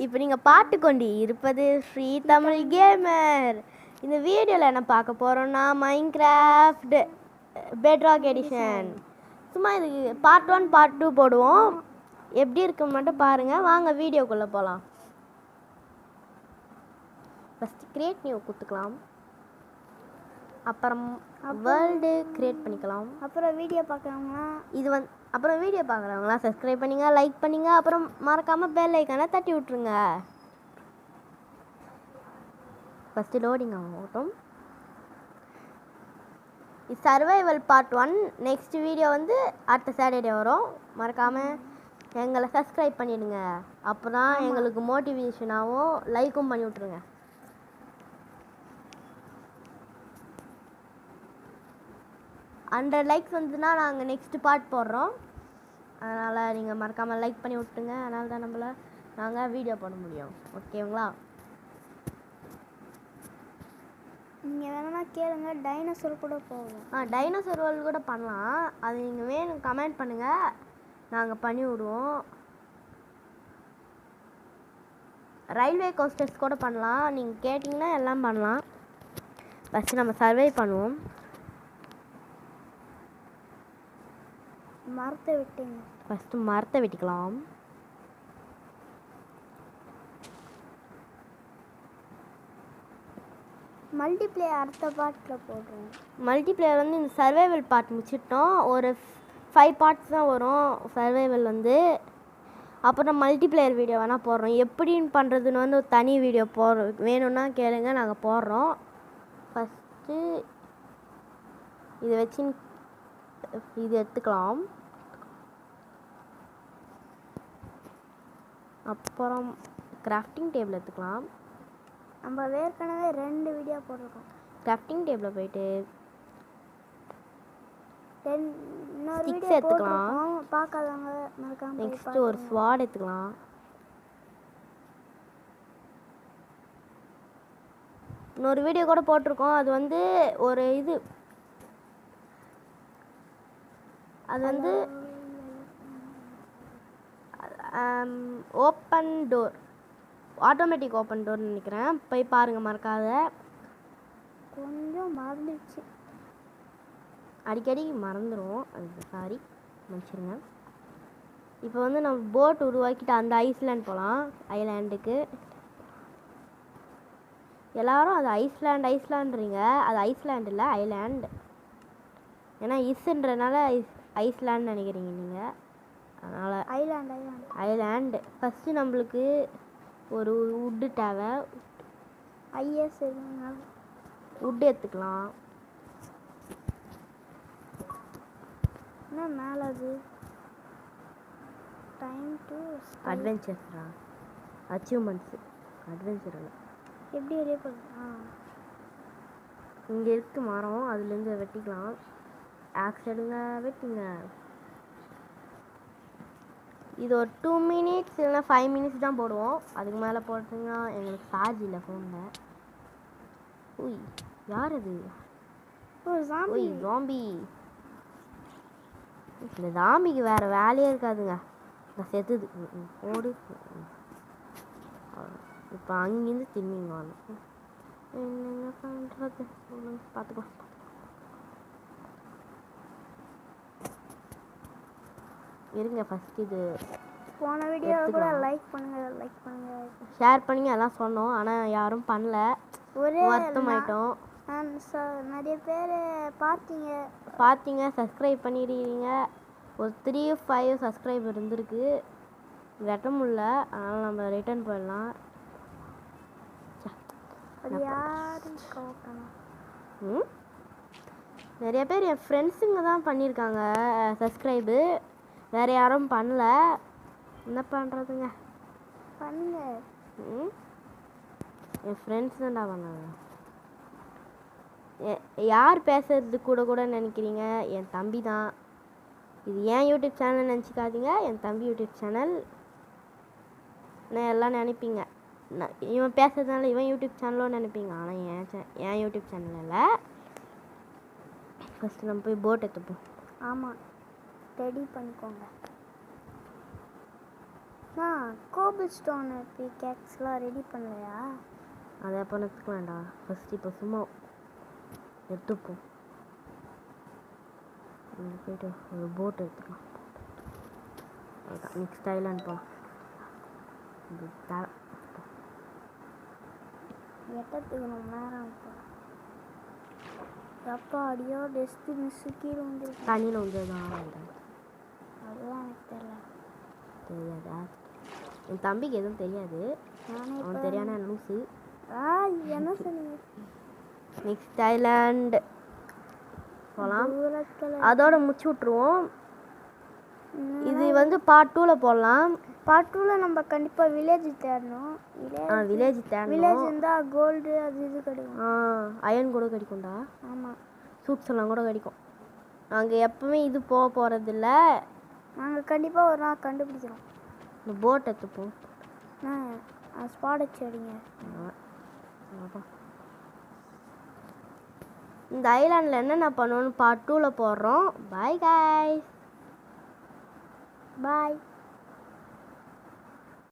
இப்போ நீங்கள் பார்த்து கொண்டு இருப்பது ஸ்ரீ தமிழ் கேமர். இந்த வீடியோவில் என்ன பார்க்க போகிறோம்னா மைன்கிராஃப்ட் பெட்ராக் எடிஷன். சும்மா இதுக்கு பார்ட் 1 பார்ட் 2 போடுவோம். எப்படி இருக்குன்னு மட்டும் பாருங்கள். வாங்க வீடியோக்குள்ளே போகலாம். ஃபஸ்ட்டு கிரியேட் நியூ கொடுத்துக்கலாம். அப்புறம் வேர்ல்டு கிரியேட் பண்ணிக்கலாம். அப்புறம் வீடியோ பார்க்குறவங்களா அப்புறம் வீடியோ பார்க்குறவங்களா சப்ஸ்கிரைப் பண்ணிங்க, லைக் பண்ணிங்க, அப்புறம் மறக்காமல் பெல் ஐக்கானை தட்டி விட்ருங்க. ஃபஸ்ட்டு லோடிங் ஆகட்டும். இது சர்வைவல் பார்ட் 1. நெக்ஸ்ட் வீடியோ வந்து அடுத்த சாட்டர்டே வரும். மறக்காமல் எங்களை சப்ஸ்கிரைப் பண்ணிவிடுங்க. அப்போ தான் எங்களுக்கு மோட்டிவேஷனாகவும் லைக்கும் பண்ணி விட்ருங்க. ஹண்ட்ரட் லைக்ஸ் வந்துன்னா நாங்கள் நெக்ஸ்ட்டு பார்ட் போடுறோம். அதனால் நீங்கள் மறக்காமல் லைக் பண்ணி விட்டுருங்க. அதனால தான் நாங்கள் வீடியோ போட முடியும். ஓகேங்களா? நீங்கள் வேணும்னா கேளுங்க, டைனோசர் கூட போகும். டைனோசர் வேர்ல்டு கூட பண்ணலாம். அது நீங்கள் வேணும் கமெண்ட் பண்ணுங்கள், நாங்கள் பண்ணி விடுவோம். ரயில்வே கோஸ்டர்ஸ் கூட பண்ணலாம். நீங்கள் கேட்டிங்கன்னா எல்லாம் பண்ணலாம். ஃபஸ்ட்டு நம்ம சர்வே பண்ணுவோம். மரத்தை வெட்டுங்க. ஃபஸ்ட்டு மரத்தை வெட்டிக்கலாம். மல்டிப்ளேயர் அடுத்த பார்ட்டில் போடுறோம். மல்டிப்ளேயர் வந்து இந்த சர்வைவல் பார்ட் முடிச்சிட்டோம். ஒரு 5 பார்ட்ஸ் தான் வரும் சர்வைவல் வந்து. அப்புறம் மல்டிப்ளேயர் வீடியோ வேணால் போடுறோம். எப்படின்னு பண்ணுறதுன்னு வந்து ஒரு தனி வீடியோ வேணும்னா கேளுங்க, நாங்கள் போடுறோம். ஃபஸ்ட்டு இதை வச்சு இது எடுத்துக்கலாம். அப்புறம் கிராஃப்டிங் டேபிள் எடுத்துக்கலாம். நம்ம ஏற்கனவே 2 வீடியோ போட்டிருக்கோம். கிராஃப்டிங் டேபிளில் போயிட்டு இன்னொரு ஸ்டிக்ஸ் வீடியோ எடுத்துக்கலாம். பார்க்காதவங்க மறக்காம நெக்ஸ்ட்டு ஒரு ஸ்வாட் எடுத்துக்கலாம். இன்னொரு வீடியோ கூட போட்டிருக்கோம். அது வந்து ஒரு இது அது வந்து ஓப்பன் டோர், ஆட்டோமேட்டிக் ஓப்பன் டோர்னு நினைக்கிறேன். போய் பாருங்கள் மறக்காத. கொஞ்சம் மறந்துடுச்சு, அடிக்கடி மறந்துடும். அது சாரி, மன்னிச்சிருங்க. இப்போ வந்து நம்ம போட் உருவாக்கிட்டு அந்த ஐஸ்லேண்ட் போகலாம். ஐலாண்டுக்கு எல்லோரும் அது ஐஸ்லாண்டுறீங்க. அது ஐஸ்லேண்ட் இல்லை, ஐலாண்ட். ஏன்னா இஸ்ன்றனால ஐஸ்லேண்ட் நினைக்கிறீங்க நீங்கள். அதனால் ஐலாண்டு. ஃபஸ்ட்டு நம்மளுக்கு ஒரு வுட்டு தேவை. வுட்டு எடுத்துக்கலாம். என்ன மேலே அது டைம் டு அட்வென்ச்சர்ஸ்ரா, அச்சீவ்மெண்ட்ஸு அட்வென்ச்சரில் எப்படி வெளியே போகுது? இங்கே இருக்கு மரம், அதுலேருந்து வெட்டிக்கலாம். ஆக்ஸ் எடுங்க, வெட்டிங்க. இது ஒரு 2 மினிட்ஸ் இல்லைனா 5 மினிட்ஸ் தான் போடுவோம். அதுக்கு மேலே போட்டிங்கன்னா எங்களுக்கு சார்ஜ் இல்லை ஃபோனில். உய், யார் அது? உய், ஜாம்பி. இந்த ஜாம்பிக்கு வேறு வேலையே இருக்காதுங்க. நான் செத்துது ஓடு. இப்போ அங்கேருந்து திரும்பிங்க வரணும். என்னங்க பண்ணுறது, பார்த்துக்கலாம். இருங்க, ஃபஸ்ட்டு இது போன வீடியோ கூட லைக் பண்ணுங்க, ஷேர் பண்ணுங்க எல்லாம் சொன்னோம். ஆனால் யாரும் பண்ணல, ஒரே வருத்தமாயிட்டோம். நிறைய பேர் பார்த்தீங்க, சப்ஸ்கிரைப் பண்ணிடுறீங்க. ஒரு 3-5 சப்ஸ்கிரைபர் இருந்திருக்கு, வெட்ட முடியல. அதனால் நம்ம ரிட்டர்ன் போயிடலாம். அது யாரும் நிறைய பேர் என் ஃப்ரெண்ட்ஸுங்க தான் பண்ணியிருக்காங்க சப்ஸ்கிரைபு, வேறு யாரும் பண்ணல. என்ன பண்ணுறதுங்க, பண்ணுங்க. என் ஃப்ரெண்ட்ஸ் தான்டா பண்ணாங்க. யார் பேசுறது கூட நினைக்கிறீங்க? என் தம்பி தான். இது ஏன் யூடியூப் சேனல் நினச்சிக்காதீங்க, என் தம்பி யூடியூப் சேனல். நான் எல்லாம் நினைப்பீங்க இவன் பேசுறதுனால இவன் யூடியூப் சேனலும் நினைப்பீங்க. ஆனால் என் யூடியூப் சேனல் இல்லை. ஃபஸ்ட்டு நம்ம போய் போட் எடுத்துப்போம். ஆமாம், ரெடி பண்ணிக்கோங்க. கோபிள் ஸ்டோனு பிகேக்ஸ்லாம் ரெடி பண்ணலையா? அதை எப்போ எடுத்துக்கலாம்டா. ஃபஸ்ட்டு இப்போ சும்மா எடுத்துப்போம். இங்கே போய்ட்டு ஒரு போட் எடுத்துக்கலாம். அதுதான் நெக்ஸ்ட் ஐலாண்ட் போகலாம். இது எட்டத்துக்கு ரொம்ப நேரம் அப்பா அடியோ டெஸ்ட் மிஸ்ஸு கீழே வந்து தண்ணியில் வந்துதான் அதெல்லாம் எனக்கு தெரியல. தெரியாதா? என் தம்பிக்கு எதுவும் தெரியாது. நானே அவன் தெரியாத லூஸு. என்ன சொன்னீங்க? நெக்ஸ்ட் ஐலாண்ட் போகலாம். அதோட முடிச்சு விட்ருவோம். இது வந்து பார்ட் 2ல் போடலாம். பார்ட் 2ல் நம்ம கண்டிப்பாக வில்லேஜ் தேடணும். வில்லேஜ் தேடணும். வில்லேஜ் இருந்தால் கோல்டு அது இது கிடைக்கும். அயன் கூட கிடைக்கும்டா. ஆமாம், சூப்ஸ் எல்லாம் கூட கிடைக்கும். நாங்கள் எப்பவுமே இது போக போகிறதில்ல. நாங்கள் கண்டிப்பாக ஒரு நாள் கண்டுபிடிக்கிறோம். இந்த போட் எடுத்துப்போம். ஸ்பாட் வச்சு அடிங்க. இந்த ஐலாண்டில் என்னென்ன பண்ணணும்னு பார்ட் 2ல் போடுறோம். Bye guys. பாய்.